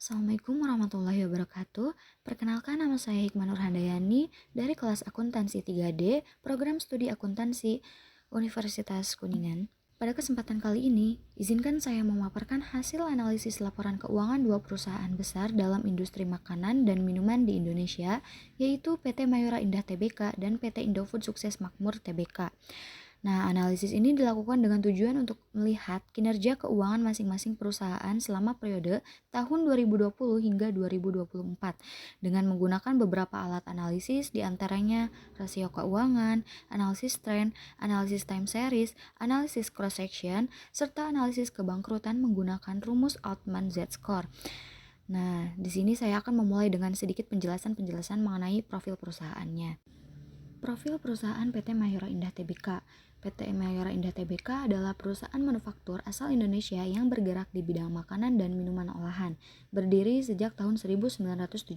Assalamualaikum warahmatullahi wabarakatuh. Perkenalkan, nama saya Hikmah Nurhandayani dari kelas Akuntansi 3D, Program Studi Akuntansi Universitas Kuningan. Pada kesempatan kali ini, izinkan saya memaparkan hasil analisis laporan keuangan dua perusahaan besar dalam industri makanan dan minuman di Indonesia, yaitu PT Mayora Indah Tbk dan PT Indofood Sukses Makmur Tbk. Nah, analisis ini dilakukan dengan tujuan untuk melihat kinerja keuangan masing-masing perusahaan selama periode tahun 2020 hingga 2024 dengan menggunakan beberapa alat analisis, diantaranya rasio keuangan, analisis tren, analisis time series, analisis cross-section, serta analisis kebangkrutan menggunakan rumus Altman Z-score. Nah, di sini saya akan memulai dengan sedikit penjelasan mengenai profil perusahaannya. Profil perusahaan PT Mayora Indah Tbk. PT Mayora Indah Tbk adalah perusahaan manufaktur asal Indonesia yang bergerak di bidang makanan dan minuman olahan. Berdiri sejak tahun 1977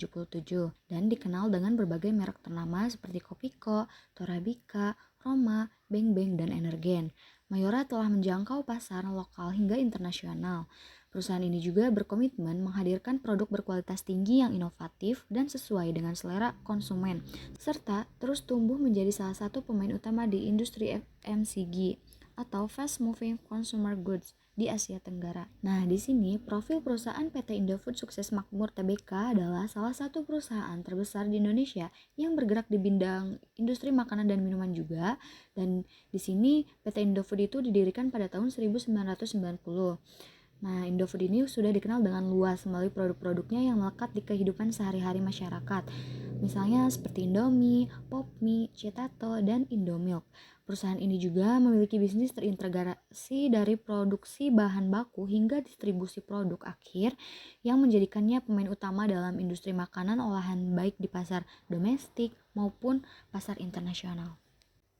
dan dikenal dengan berbagai merek ternama seperti Kopiko, Torabika, Roma, Beng Beng, dan Energen. Mayora telah menjangkau pasar lokal hingga internasional. Perusahaan ini juga berkomitmen menghadirkan produk berkualitas tinggi yang inovatif dan sesuai dengan selera konsumen, serta terus tumbuh menjadi salah satu pemain utama di industri FMCG atau Fast Moving Consumer Goods di Asia Tenggara. Nah, di sini profil perusahaan PT Indofood Sukses Makmur Tbk adalah salah satu perusahaan terbesar di Indonesia yang bergerak di bidang industri makanan dan minuman juga. Dan di sini PT Indofood itu didirikan pada tahun 1990. Nah, Indofood ini sudah dikenal dengan luas melalui produk-produknya yang melekat di kehidupan sehari-hari masyarakat. Misalnya seperti Indomie, Popmie, Cetato, dan Indomilk. Perusahaan ini juga memiliki bisnis terintegrasi dari produksi bahan baku hingga distribusi produk akhir yang menjadikannya pemain utama dalam industri makanan olahan baik di pasar domestik maupun pasar internasional.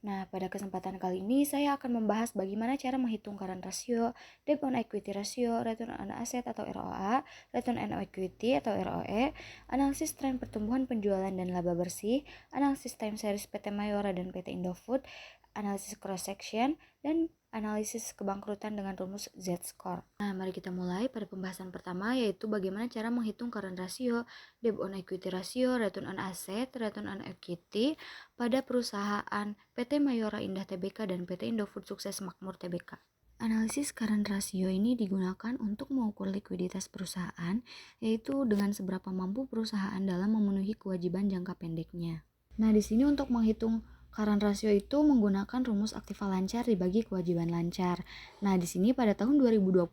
Nah, pada kesempatan kali ini saya akan membahas bagaimana cara menghitung current ratio, debt on equity ratio, return on asset atau ROA, return on equity atau ROE, analisis tren pertumbuhan penjualan dan laba bersih, analisis time series PT Mayora dan PT Indofood, analisis cross section, dan analisis kebangkrutan dengan rumus Z-score. Nah, mari kita mulai pada pembahasan pertama, yaitu bagaimana cara menghitung current ratio, debt on equity ratio, return on asset, return on equity pada perusahaan PT Mayora Indah Tbk dan PT Indofood Sukses Makmur Tbk. Analisis current ratio ini digunakan untuk mengukur likuiditas perusahaan, yaitu dengan seberapa mampu perusahaan dalam memenuhi kewajiban jangka pendeknya. Nah, di sini untuk menghitung current ratio itu menggunakan rumus aktiva lancar dibagi kewajiban lancar. Nah, di sini pada tahun 2020,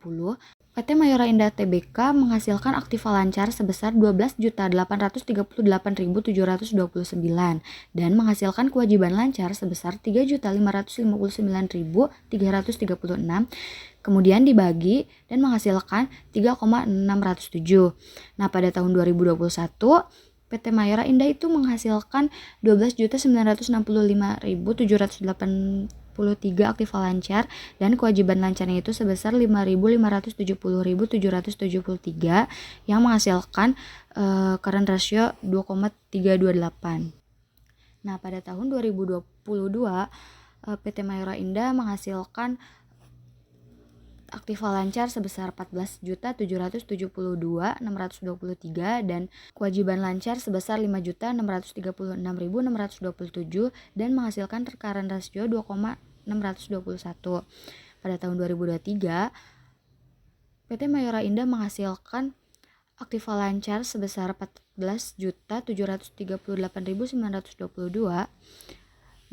PT Mayora Indah Tbk menghasilkan aktiva lancar sebesar 12.838.729 dan menghasilkan kewajiban lancar sebesar 3.559.336, kemudian dibagi dan menghasilkan 3,607. Nah, pada tahun 2021, PT Mayora Indah itu menghasilkan 12.965.783 aktiva lancar dan kewajiban lancarnya itu sebesar 5.570.773 yang menghasilkan current ratio 2,328. Nah, pada tahun 2022 PT Mayora Indah menghasilkan aktiva lancar sebesar 14.772.623 dan kewajiban lancar sebesar 5.636.627 dan menghasilkan current ratio 2,621. Pada tahun 2023, PT Mayora Indah menghasilkan aktiva lancar sebesar 14.738.922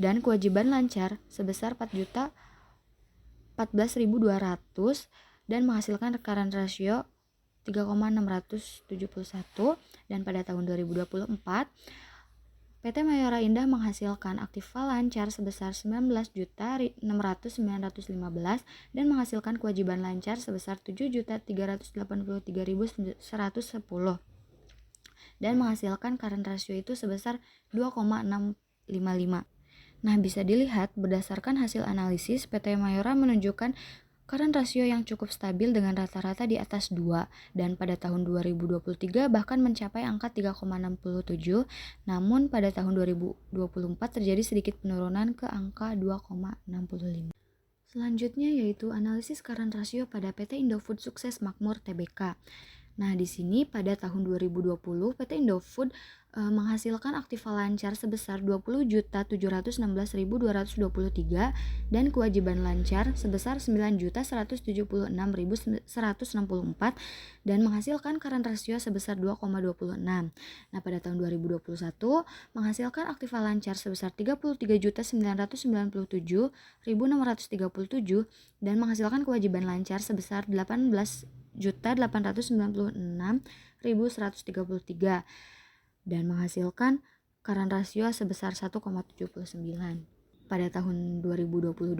dan kewajiban lancar sebesar 14.200 dan menghasilkan current ratio 3,671. Dan pada tahun 2024 PT Mayora Indah menghasilkan aktiva lancar sebesar 19.600.915 dan menghasilkan kewajiban lancar sebesar 7.383.110 dan menghasilkan current ratio itu sebesar 2,655. Nah, bisa dilihat berdasarkan hasil analisis, PT Mayora menunjukkan current ratio yang cukup stabil dengan rata-rata di atas 2 dan pada tahun 2023 bahkan mencapai angka 3,67, namun pada tahun 2024 terjadi sedikit penurunan ke angka 2,65. Selanjutnya yaitu analisis current ratio pada PT Indofood Sukses Makmur Tbk. Nah, di sini pada tahun 2020 PT Indofood menghasilkan aktiva lancar sebesar 20.716.223 dan kewajiban lancar sebesar 9.176.164 dan menghasilkan current ratio sebesar 2,26. Nah, pada tahun 2021 menghasilkan aktiva lancar sebesar 33.997.637 dan menghasilkan kewajiban lancar sebesar 18.896.133 dan menghasilkan current ratio sebesar 1,79. Pada tahun 2022,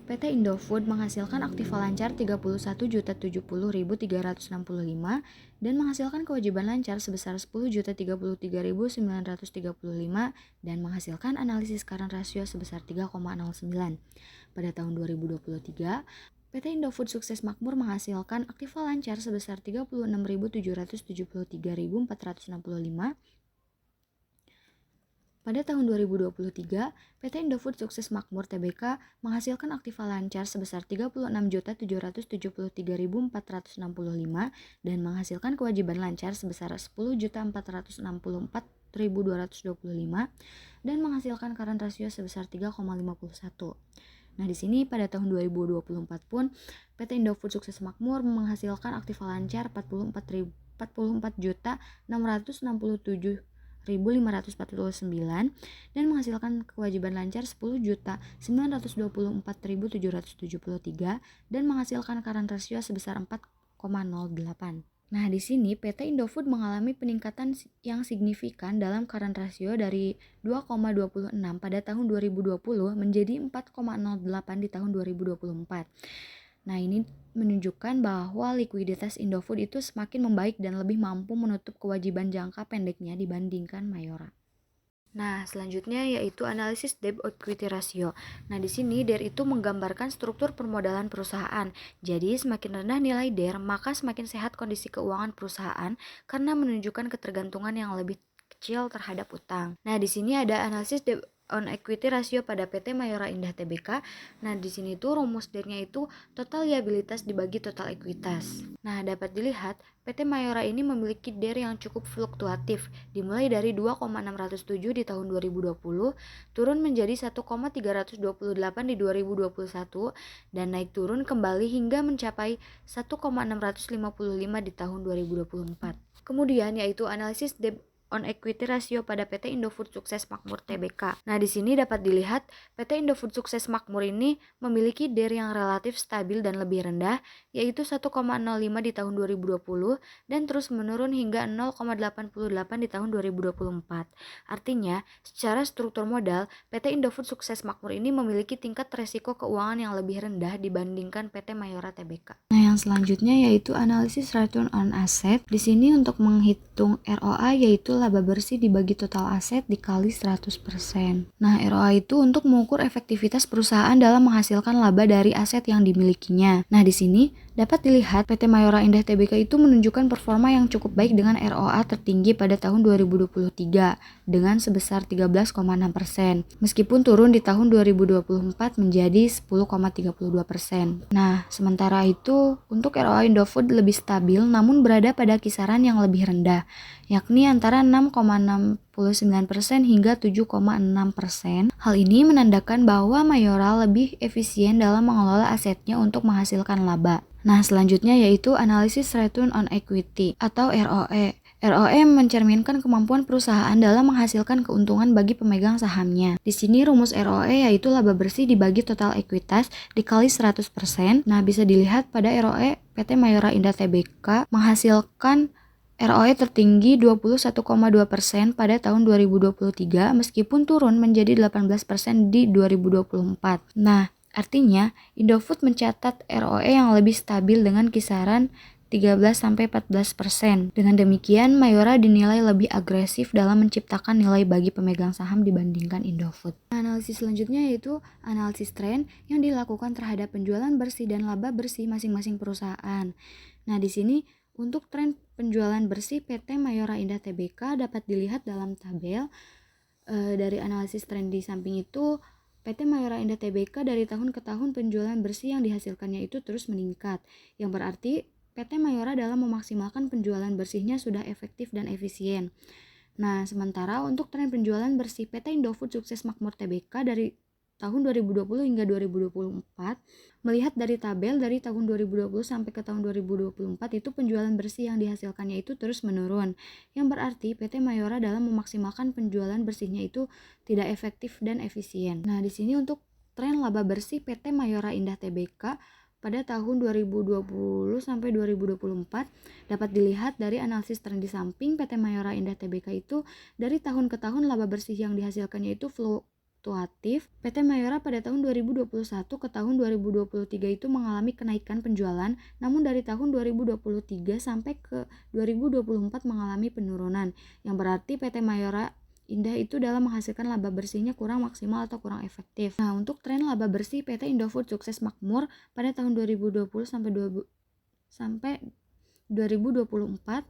PT Indofood menghasilkan aktiva lancar 31.070.365 dan menghasilkan kewajiban lancar sebesar 10.033.935 dan menghasilkan analisis current ratio sebesar 3,09. Pada tahun 2023, PT Indofood sukses makmur menghasilkan aktiva lancar sebesar 36.773.465. Pada tahun 2023, PT Indofood Sukses Makmur Tbk menghasilkan aktiva lancar sebesar 36.773.465 dan menghasilkan kewajiban lancar sebesar 10.464.225 dan menghasilkan current ratio sebesar 3,51. Nah, di sini pada tahun 2024 pun PT Indofood Sukses Makmur menghasilkan aktiva lancar 44.667.549 dan menghasilkan kewajiban lancar 10.924.773 dan menghasilkan current ratio sebesar 4,08. Nah, di sini PT Indofood mengalami peningkatan yang signifikan dalam current ratio dari 2,26 pada tahun 2020 menjadi 4,08 di tahun 2024. Nah, ini menunjukkan bahwa likuiditas Indofood itu semakin membaik dan lebih mampu menutup kewajiban jangka pendeknya dibandingkan Mayora. Nah, selanjutnya yaitu analisis debt equity ratio. Nah, di sini DER itu menggambarkan struktur permodalan perusahaan. Jadi, semakin rendah nilai DER, maka semakin sehat kondisi keuangan perusahaan karena menunjukkan ketergantungan yang lebih kecil terhadap utang. Nah, di sini ada analisis debt on equity ratio pada PT Mayora Indah Tbk. Nah, di sini tuh rumus DER-nya itu total liabilitas dibagi total ekuitas. Nah, dapat dilihat PT Mayora ini memiliki DER yang cukup fluktuatif, dimulai dari 2,607 di tahun 2020, turun menjadi 1,328 di 2021, dan naik turun kembali hingga mencapai 1,655 di tahun 2024. Kemudian yaitu analisis debt on equity ratio pada PT Indofood Sukses Makmur Tbk. Nah, di sini dapat dilihat PT Indofood Sukses Makmur ini memiliki DER yang relatif stabil dan lebih rendah, yaitu 1,05 di tahun 2020 dan terus menurun hingga 0,88 di tahun 2024. Artinya, secara struktur modal, PT Indofood Sukses Makmur ini memiliki tingkat resiko keuangan yang lebih rendah dibandingkan PT Mayora Tbk. Nah, yang selanjutnya yaitu analisis return on asset. Di sini untuk menghitung ROA yaitu laba bersih dibagi total aset dikali 100%. Nah, ROA itu untuk mengukur efektivitas perusahaan dalam menghasilkan laba dari aset yang dimilikinya. Nah, di sini dapat dilihat PT Mayora Indah Tbk itu menunjukkan performa yang cukup baik dengan ROA tertinggi pada tahun 2023 dengan sebesar 13,6%, meskipun turun di tahun 2024 menjadi 10,32%. Nah, sementara itu untuk ROA Indofood lebih stabil namun berada pada kisaran yang lebih rendah, yakni antara 6,69% hingga 7,6%. Hal ini menandakan bahwa Mayora lebih efisien dalam mengelola asetnya untuk menghasilkan laba. Nah, selanjutnya yaitu analisis return on equity atau ROE. ROE mencerminkan kemampuan perusahaan dalam menghasilkan keuntungan bagi pemegang sahamnya. Di sini rumus ROE yaitu laba bersih dibagi total ekuitas dikali 100%. Nah, bisa dilihat pada ROE PT Mayora Indah Tbk menghasilkan ROE tertinggi 21,2% pada tahun 2023 meskipun turun menjadi 18% di 2024. Nah, artinya Indofood mencatat ROE yang lebih stabil dengan kisaran 13-14%. Dengan demikian, Mayora dinilai lebih agresif dalam menciptakan nilai bagi pemegang saham dibandingkan Indofood. Analisis selanjutnya yaitu analisis tren yang dilakukan terhadap penjualan bersih dan laba bersih masing-masing perusahaan. Nah, di sini untuk tren penjualan bersih PT Mayora Indah Tbk dapat dilihat dalam tabel. Dari analisis tren di samping itu, PT Mayora Indah Tbk dari tahun ke tahun penjualan bersih yang dihasilkannya itu terus meningkat, yang berarti PT Mayora dalam memaksimalkan penjualan bersihnya sudah efektif dan efisien. Nah, sementara untuk tren penjualan bersih PT Indofood Sukses Makmur Tbk dari tahun 2020 hingga 2024, melihat dari tabel dari tahun 2020 sampai ke tahun 2024 itu penjualan bersih yang dihasilkannya itu terus menurun. Yang berarti PT Mayora dalam memaksimalkan penjualan bersihnya itu tidak efektif dan efisien. Nah, di sini untuk tren laba bersih PT Mayora Indah Tbk pada tahun 2020 sampai 2024 dapat dilihat dari analisis tren di samping. PT Mayora Indah Tbk itu dari tahun ke tahun laba bersih yang dihasilkannya itu fluktuatif. PT Mayora pada tahun 2021 ke tahun 2023 itu mengalami kenaikan penjualan, namun dari tahun 2023 sampai ke 2024 mengalami penurunan, yang berarti PT Mayora Indah itu dalam menghasilkan laba bersihnya kurang maksimal atau kurang efektif. Nah, untuk tren laba bersih PT Indofood Sukses Makmur pada tahun 2020 sampai 2024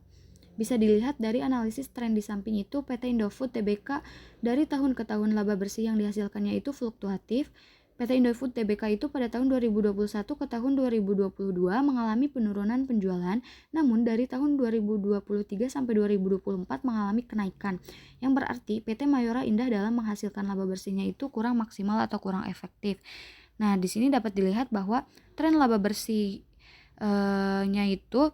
bisa dilihat dari analisis tren di samping itu. PT Indofood Tbk dari tahun ke tahun laba bersih yang dihasilkannya itu fluktuatif. PT Indofood Tbk itu pada tahun 2021 ke tahun 2022 mengalami penurunan penjualan, namun dari tahun 2023 sampai 2024 mengalami kenaikan, yang berarti PT Mayora Indah dalam menghasilkan laba bersihnya itu kurang maksimal atau kurang efektif. Nah, di sini dapat dilihat bahwa tren laba bersihnya itu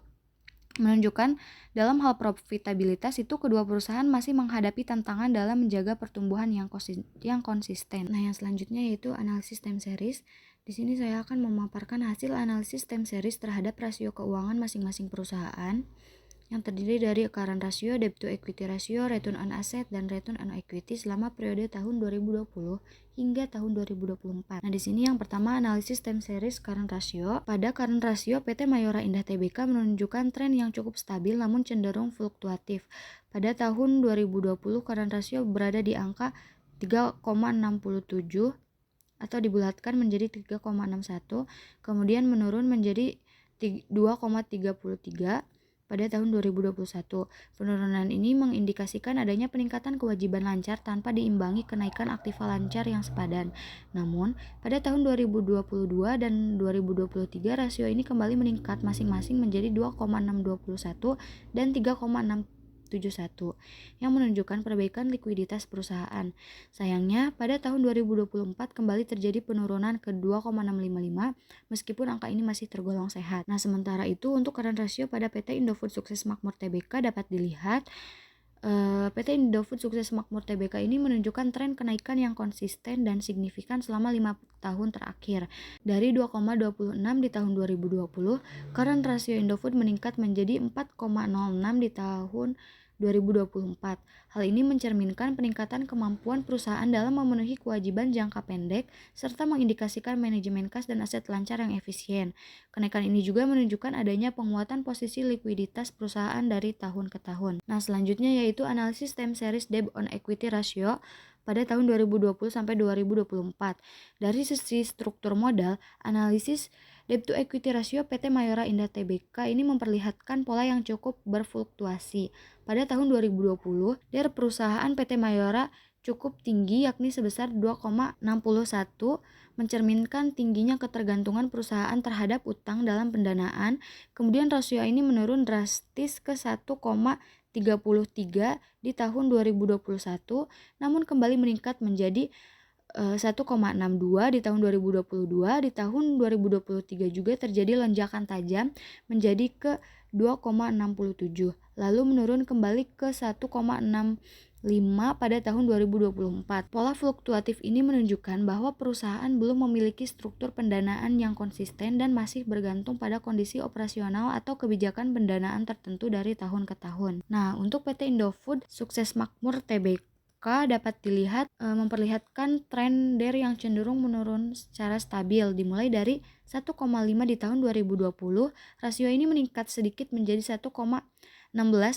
menunjukkan dalam hal profitabilitas itu kedua perusahaan masih menghadapi tantangan dalam menjaga pertumbuhan yang konsisten. Nah, yang selanjutnya yaitu analisis time series. Di sini saya akan memaparkan hasil analisis time series terhadap rasio keuangan masing-masing perusahaan yang terdiri dari current ratio, debt to equity ratio, return on asset, dan return on equity selama periode tahun 2020 hingga tahun 2024. Nah, di sini yang pertama analisis time series current ratio. Pada current ratio, PT Mayora Indah Tbk menunjukkan tren yang cukup stabil namun cenderung fluktuatif. Pada tahun 2020, current ratio berada di angka 3,67 atau dibulatkan menjadi 3,61, kemudian menurun menjadi 2,33 pada tahun 2021. Penurunan ini mengindikasikan adanya peningkatan kewajiban lancar tanpa diimbangi kenaikan aktiva lancar yang sepadan. Namun, pada tahun 2022 dan 2023 rasio ini kembali meningkat masing-masing menjadi 2,621 dan 3,671 yang menunjukkan perbaikan likuiditas perusahaan. Sayangnya, pada tahun 2024 kembali terjadi penurunan ke 2,655 meskipun angka ini masih tergolong sehat. Nah, sementara itu untuk current ratio pada PT Indofood Sukses Makmur Tbk dapat dilihat PT Indofood Sukses Makmur Tbk ini menunjukkan tren kenaikan yang konsisten dan signifikan selama 5 tahun terakhir. Dari 2,26 di tahun 2020, current ratio Indofood meningkat menjadi 4,06 di tahun 2024. Hal ini mencerminkan peningkatan kemampuan perusahaan dalam memenuhi kewajiban jangka pendek serta mengindikasikan manajemen kas dan aset lancar yang efisien. Kenaikan ini juga menunjukkan adanya penguatan posisi likuiditas perusahaan dari tahun ke tahun. Nah, selanjutnya yaitu analisis time series debt on equity ratio pada tahun 2020 sampai 2024. Dari sisi struktur modal, analisis debt to equity ratio PT Mayora Indah Tbk ini memperlihatkan pola yang cukup berfluktuasi. Pada tahun 2020, DER perusahaan PT Mayora cukup tinggi yakni sebesar 2,61, mencerminkan tingginya ketergantungan perusahaan terhadap utang dalam pendanaan. Kemudian rasio ini menurun drastis ke 1,33 di tahun 2021, namun kembali meningkat menjadi 1,62 di tahun 2022. Di tahun 2023 juga terjadi lonjakan tajam menjadi ke 2,67, lalu menurun kembali ke 1,65 pada tahun 2024. Pola fluktuatif ini menunjukkan bahwa perusahaan belum memiliki struktur pendanaan yang konsisten dan masih bergantung pada kondisi operasional atau kebijakan pendanaan tertentu dari tahun ke tahun. Nah, untuk PT Indofood Sukses Makmur Tbk dapat dilihat memperlihatkan tren DER yang cenderung menurun secara stabil dimulai dari 1,5 di tahun 2020. Rasio ini meningkat sedikit menjadi 1,16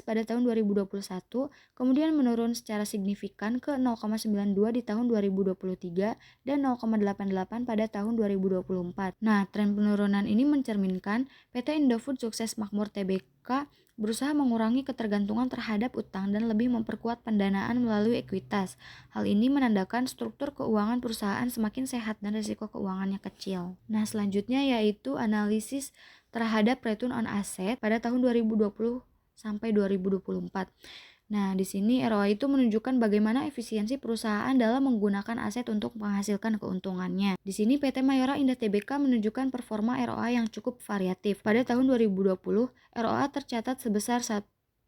pada tahun 2021, kemudian menurun secara signifikan ke 0,92 di tahun 2023 dan 0,88 pada tahun 2024. Nah, tren penurunan ini mencerminkan PT Indofood Sukses Makmur Tbk berusaha mengurangi ketergantungan terhadap utang dan lebih memperkuat pendanaan melalui ekuitas. Hal ini menandakan struktur keuangan perusahaan semakin sehat dan risiko keuangannya kecil. Nah, selanjutnya yaitu analisis terhadap return on asset pada tahun 2020 sampai 2024. Nah, di sini ROA itu menunjukkan bagaimana efisiensi perusahaan dalam menggunakan aset untuk menghasilkan keuntungannya. Di sini PT Mayora Indah Tbk menunjukkan performa ROA yang cukup variatif. Pada tahun 2020, ROA tercatat sebesar 10,60%,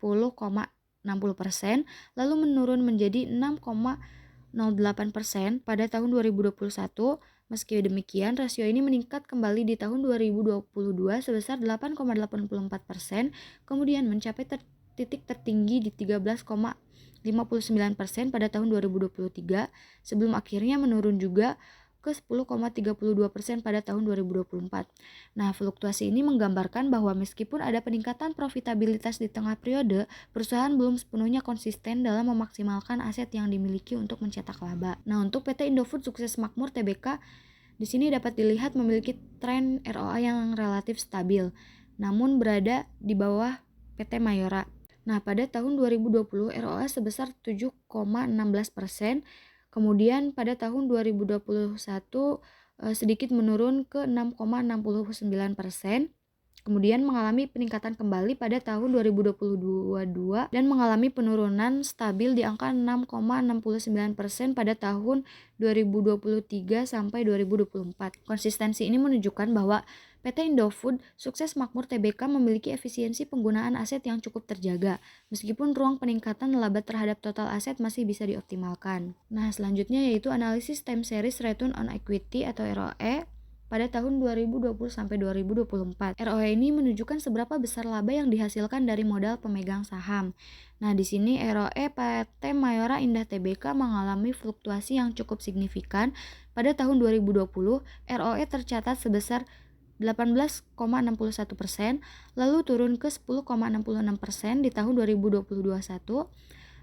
lalu menurun menjadi 6,08% pada tahun 2021. Meski demikian, rasio ini meningkat kembali di tahun 2022 sebesar 8,84%, kemudian mencapai titik tertinggi di 13,59% pada tahun 2023, sebelum akhirnya menurun juga ke 10,32% pada tahun 2024. Nah, fluktuasi ini menggambarkan bahwa meskipun ada peningkatan profitabilitas di tengah periode, perusahaan belum sepenuhnya konsisten dalam memaksimalkan aset yang dimiliki untuk mencetak laba. Nah, untuk PT Indofood Sukses Makmur Tbk, di sini dapat dilihat memiliki tren ROA yang relatif stabil, namun berada di bawah PT Mayora. Nah, pada tahun 2020 ROA sebesar 7,16%, kemudian pada tahun 2021 sedikit menurun ke 6,69%, kemudian mengalami peningkatan kembali pada tahun 2022 dan mengalami penurunan stabil di angka 6,69% pada tahun 2023 sampai 2024. Konsistensi ini menunjukkan bahwa PT Indofood Sukses Makmur Tbk memiliki efisiensi penggunaan aset yang cukup terjaga, meskipun ruang peningkatan laba terhadap total aset masih bisa dioptimalkan. Nah, selanjutnya yaitu analisis time series return on equity atau ROE pada tahun 2020 sampai 2024. ROE ini menunjukkan seberapa besar laba yang dihasilkan dari modal pemegang saham. Nah, di sini ROE PT Mayora Indah Tbk mengalami fluktuasi yang cukup signifikan. Pada tahun 2020, ROE tercatat sebesar 18,61%, lalu turun ke 10,66% di tahun 2021.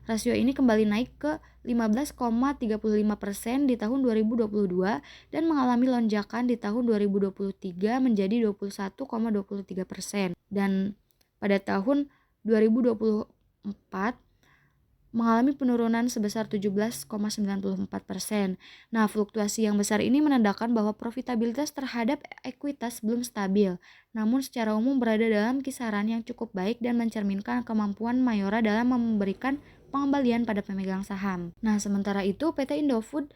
Rasio ini kembali naik ke 15,35% di tahun 2022 dan mengalami lonjakan di tahun 2023 menjadi 21,23%. Dan pada tahun 2024 mengalami penurunan sebesar 17,94%. Nah, fluktuasi yang besar ini menandakan bahwa profitabilitas terhadap ekuitas belum stabil, namun secara umum berada dalam kisaran yang cukup baik dan mencerminkan kemampuan Mayora dalam memberikan pengembalian pada pemegang saham. Nah, sementara itu PT Indofood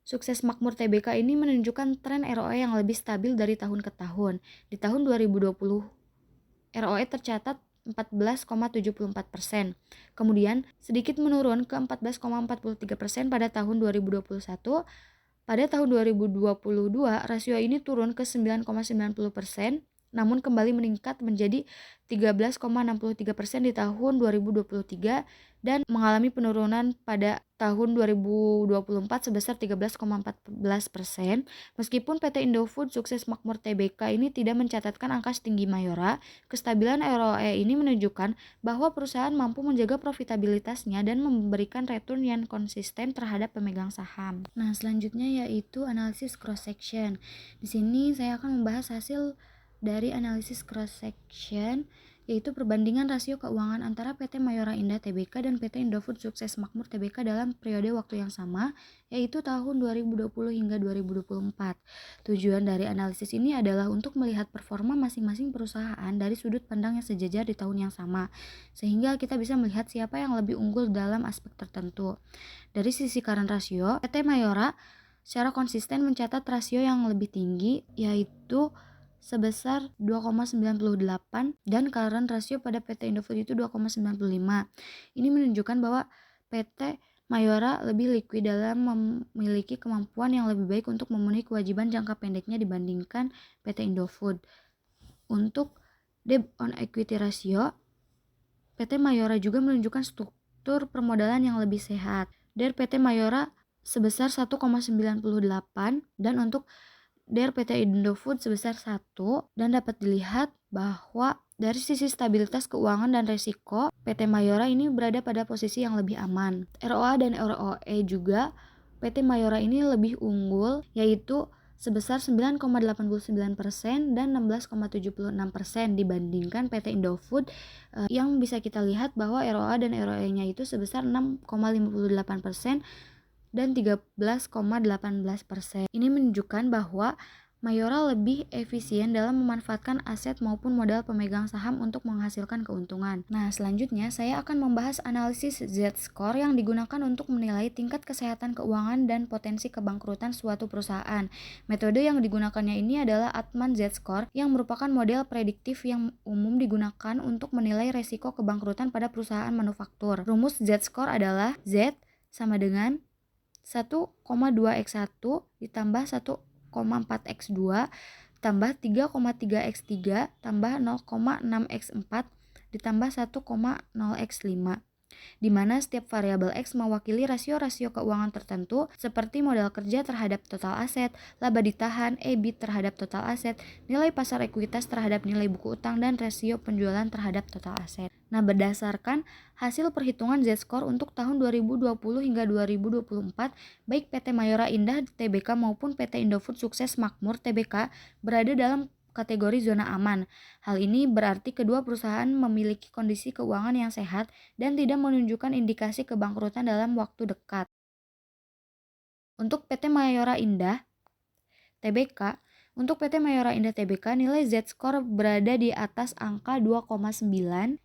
Sukses Makmur Tbk ini menunjukkan tren ROE yang lebih stabil dari tahun ke tahun. Di tahun 2020, ROE tercatat 14,74%. Kemudian sedikit menurun ke 14,43% pada tahun 2021. Pada tahun 2022, rasio ini turun ke 9,90%, namun kembali meningkat menjadi 13,63% di tahun 2023 dan mengalami penurunan pada tahun 2024 sebesar 13,14%. Meskipun PT Indofood Sukses Makmur Tbk ini tidak mencatatkan angka setinggi Mayora, kestabilan ROE ini menunjukkan bahwa perusahaan mampu menjaga profitabilitasnya dan memberikan return yang konsisten terhadap pemegang saham. Nah, selanjutnya yaitu analisis cross section. Di sini saya akan membahas hasil dari analisis cross section, yaitu perbandingan rasio keuangan antara PT Mayora Indah Tbk dan PT Indofood Sukses Makmur Tbk dalam periode waktu yang sama, yaitu tahun 2020 hingga 2024. Tujuan dari analisis ini adalah untuk melihat performa masing-masing perusahaan dari sudut pandang yang sejajar di tahun yang sama, sehingga kita bisa melihat siapa yang lebih unggul dalam aspek tertentu. Dari sisi current ratio, PT Mayora secara konsisten mencatat rasio yang lebih tinggi, yaitu sebesar 2,98 dan current ratio pada PT Indofood itu 2,95. Ini menunjukkan bahwa PT Mayora lebih liquid dalam memiliki kemampuan yang lebih baik untuk memenuhi kewajiban jangka pendeknya dibandingkan PT Indofood. Untuk debt on equity ratio, PT Mayora juga menunjukkan struktur permodalan yang lebih sehat. Dari PT Mayora sebesar 1,98 dan untuk dari PT Indofood sebesar 1, dan dapat dilihat bahwa dari sisi stabilitas keuangan dan resiko, PT Mayora ini berada pada posisi yang lebih aman. ROA dan ROE juga PT Mayora ini lebih unggul, yaitu sebesar 9,89% dan 16,76% dibandingkan PT Indofood yang bisa kita lihat bahwa ROA dan ROE-nya itu sebesar 6,58% dan 13,18%. Ini menunjukkan bahwa Mayora lebih efisien dalam memanfaatkan aset maupun modal pemegang saham untuk menghasilkan keuntungan. Nah, selanjutnya saya akan membahas analisis Z-score yang digunakan untuk menilai tingkat kesehatan keuangan dan potensi kebangkrutan suatu perusahaan. Metode yang digunakannya ini adalah Altman Z-score yang merupakan model prediktif yang umum digunakan untuk menilai resiko kebangkrutan pada perusahaan manufaktur. Rumus Z-score adalah Z sama dengan 1,2x1 ditambah 1,4x2 tambah 3,3x3 tambah 0,6x4 ditambah 1,0x5, di mana setiap variabel X mewakili rasio-rasio keuangan tertentu seperti modal kerja terhadap total aset, laba ditahan, EBIT terhadap total aset, nilai pasar ekuitas terhadap nilai buku utang, dan rasio penjualan terhadap total aset. Nah, berdasarkan hasil perhitungan Z-score untuk tahun 2020 hingga 2024, baik PT Mayora Indah Tbk maupun PT Indofood Sukses Makmur Tbk berada dalam kategori zona aman. Hal ini berarti kedua perusahaan memiliki kondisi keuangan yang sehat dan tidak menunjukkan indikasi kebangkrutan dalam waktu dekat. Untuk PT Mayora Indah Tbk, nilai Z-score berada di atas angka 2,9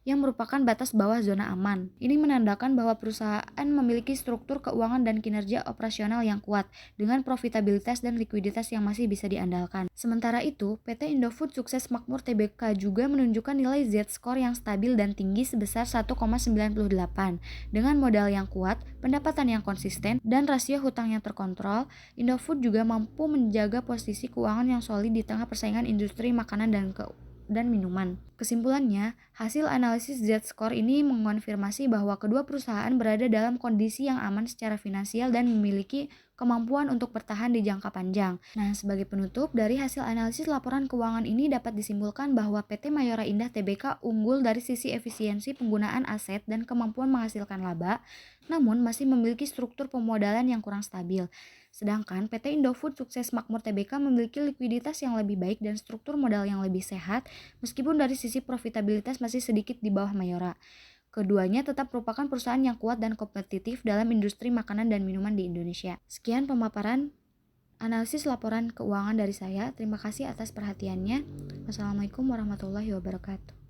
yang merupakan batas bawah zona aman. Ini menandakan bahwa perusahaan memiliki struktur keuangan dan kinerja operasional yang kuat dengan profitabilitas dan likuiditas yang masih bisa diandalkan. Sementara itu, PT Indofood Sukses Makmur Tbk juga menunjukkan nilai Z-score yang stabil dan tinggi sebesar 1,98 dengan modal yang kuat, pendapatan yang konsisten, dan rasio hutang yang terkontrol. Indofood juga mampu menjaga posisi keuangan yang solid di tengah persaingan industri makanan dan minuman. Kesimpulannya, hasil analisis Z-score ini mengonfirmasi bahwa kedua perusahaan berada dalam kondisi yang aman secara finansial dan memiliki kemampuan untuk bertahan di jangka panjang. Nah, sebagai penutup, dari hasil analisis laporan keuangan ini dapat disimpulkan bahwa PT Mayora Indah Tbk unggul dari sisi efisiensi penggunaan aset dan kemampuan menghasilkan laba, namun masih memiliki struktur pemodalan yang kurang stabil. Sedangkan PT Indofood Sukses Makmur Tbk memiliki likuiditas yang lebih baik dan struktur modal yang lebih sehat, meskipun dari sisi profitabilitas masih sedikit di bawah Mayora. Keduanya tetap merupakan perusahaan yang kuat dan kompetitif dalam industri makanan dan minuman di Indonesia. Sekian pemaparan analisis laporan keuangan dari saya. Terima kasih atas perhatiannya. Wassalamualaikum warahmatullahi wabarakatuh.